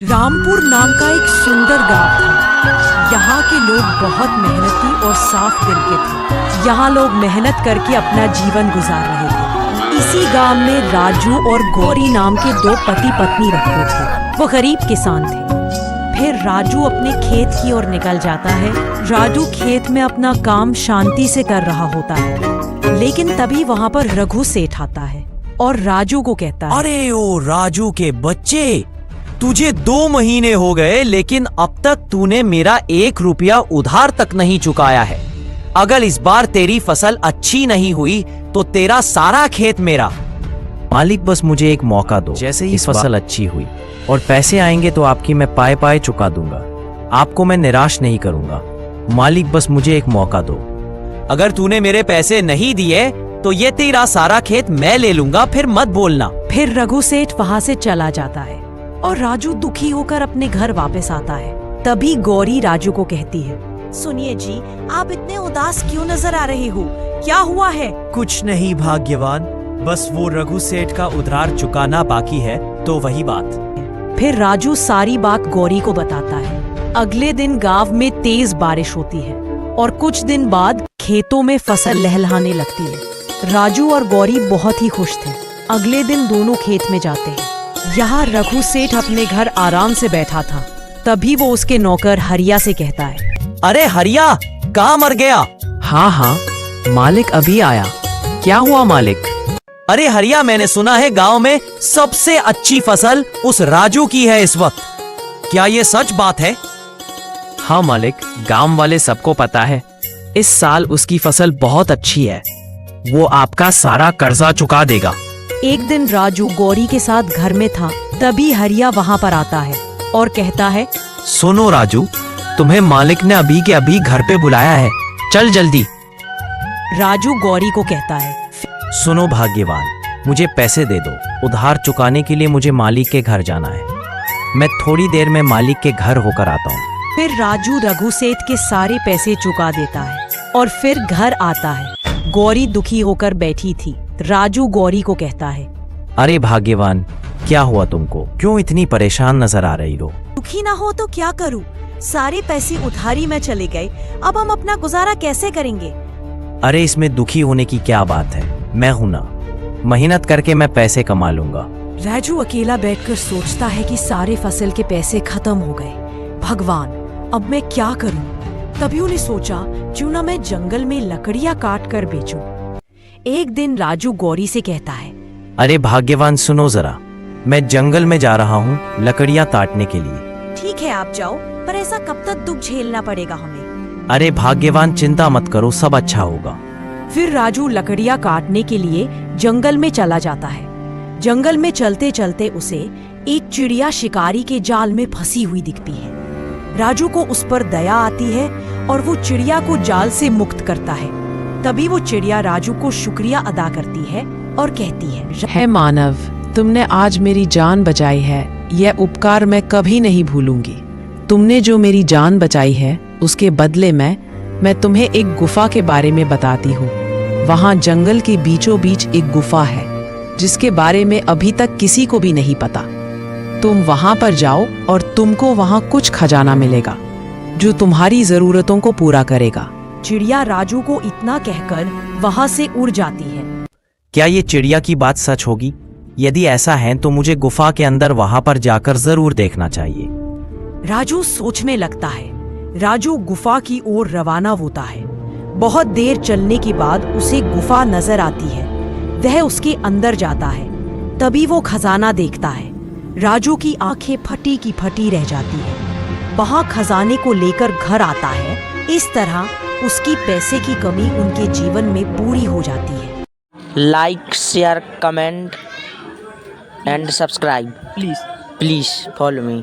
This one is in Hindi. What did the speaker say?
रामपुर नाम का एक सुंदर गांव था। यहाँ के लोग बहुत मेहनती और साफ दिल के थे। यहाँ लोग मेहनत करके अपना जीवन गुजार रहे थे। इसी गांव में राजू और गौरी नाम के दो पति पत्नी रहते थे। वो गरीब किसान थे। फिर राजू अपने खेत की ओर निकल जाता है। राजू खेत में अपना काम शांति से कर रहा होता है, लेकिन तभी वहाँ पर रघु सेठ आता है और राजू को कहता है, अरे ओ राजू के बच्चे, तुझे 2 महीने हो गए लेकिन अब तक तूने मेरा 1 रुपया उधार तक नहीं चुकाया है। अगर इस बार तेरी फसल अच्छी नहीं हुई तो तेरा सारा खेत मेरा। मालिक बस मुझे एक मौका दो। जैसे ही फसल अच्छी हुई और पैसे आएंगे तो आपकी मैं पाए पाए चुका दूंगा। आपको मैं निराश नहीं करूंगा। मालिक बस मुझे एक मौका दो। अगर तूने मेरे पैसे नहीं दिए तो ये तेरा सारा खेत मैं ले लूंगा, फिर मत बोलना। फिर रघु सेठ वहाँ से चला जाता है और राजू दुखी होकर अपने घर वापस आता है। तभी गौरी राजू को कहती है, सुनिए जी, आप इतने उदास क्यों नजर आ रहे हो? क्या हुआ है? कुछ नहीं भाग्यवान, बस वो रघु सेठ का उधार चुकाना बाकी है, तो वही बात। फिर राजू सारी बात गौरी को बताता है। अगले दिन गांव में तेज बारिश होती है और कुछ दिन बाद खेतों में फसल लहलहाने लगती है। राजू और गौरी बहुत ही खुश थे। अगले दिन दोनों खेत में जाते हैं। यहाँ रघु सेठ अपने घर आराम से बैठा था। तभी वो उसके नौकर हरिया से कहता है, अरे हरिया, कहाँ मर गया? हाँ, मालिक अभी आया। क्या हुआ मालिक? अरे हरिया, मैंने सुना है गांव में सबसे अच्छी फसल उस राजू की है इस वक्त। क्या ये सच बात है? हाँ मालिक, गांव वाले सबको पता है। इस साल उसकी फसल बहुत अच्छी है। वो आपका सारा कर्जा चुका देगा। एक दिन राजू गौरी के साथ घर में था। तभी हरिया वहाँ पर आता है और कहता है, सुनो राजू, तुम्हें मालिक ने अभी के अभी घर पे बुलाया है, चल जल्दी। राजू गौरी को कहता है, सुनो भाग्यवान, मुझे पैसे दे दो। उधार चुकाने के लिए मुझे मालिक के घर जाना है। मैं थोड़ी देर में मालिक के घर होकर आता हूँ। फिर राजू रघु सेठ के सारे पैसे चुका देता है और फिर घर आता है। गौरी दुखी होकर बैठी थी। राजू गौरी को कहता है, अरे भाग्यवान, क्या हुआ तुमको? क्यों इतनी परेशान नजर आ रही हो? दुखी ना हो तो क्या करूं? सारे पैसे उधारी में चले गए। अब हम अपना गुजारा कैसे करेंगे? अरे इसमें दुखी होने की क्या बात है? मैं हूं ना, मेहनत करके मैं पैसे कमा लूंगा। राजू अकेला बैठकर सोचता है कि सारे फसल के पैसे खत्म हो गए। भगवान, अब मैं क्या करूं? तभी उन्हें सोचा, क्यों ना मैं जंगल में लकड़ियां काट कर बेचूं। एक दिन राजू गौरी से कहता है, अरे भाग्यवान सुनो जरा, मैं जंगल में जा रहा हूँ लकड़ियाँ काटने के लिए। ठीक है आप जाओ, पर ऐसा कब तक दुख झेलना पड़ेगा हमें? अरे भाग्यवान चिंता मत करो, सब अच्छा होगा। फिर राजू लकड़ियाँ काटने के लिए जंगल में चला जाता है। जंगल में चलते चलते उसे एक चिड़िया शिकारी के जाल में फंसी हुई दिखती है। राजू को उस पर दया आती है और वो चिड़िया को जाल से मुक्त करता है। तभी वो चिड़िया राजू को शुक्रिया अदा करती है और कहती है मानव, तुमने आज मेरी जान बचाई है। यह उपकार मैं कभी नहीं भूलूंगी। तुमने जो मेरी जान बचाई है उसके बदले में मैं तुम्हें एक गुफा के बारे में बताती हूँ। वहाँ जंगल के बीचों बीच एक गुफा है जिसके बारे में अभी तक किसी को भी नहीं पता। तुम वहाँ पर जाओ और तुमको वहाँ कुछ खजाना मिलेगा जो तुम्हारी जरूरतों को पूरा करेगा। चिड़िया राजू को इतना कहकर वहाँ से उड़ जाती है। क्या ये चिड़िया की बात सच होगी? यदि ऐसा है तो मुझे गुफा के अंदर वहाँ पर जाकर जरूर देखना चाहिए। राजू सोचने लगता है। राजू गुफा की ओर रवाना होता है। बहुत देर चलने के बाद उसे गुफा नजर आती है। वह उसके अंदर जाता है। तभी वो खजाना देखता है। राजू की आंखें फटी की फटी रह जाती है। वहाँ खजाने को लेकर घर आता है। इस तरह उसकी पैसे की कमी उनके जीवन में पूरी हो जाती है। Like, share, comment and subscribe. Please follow me.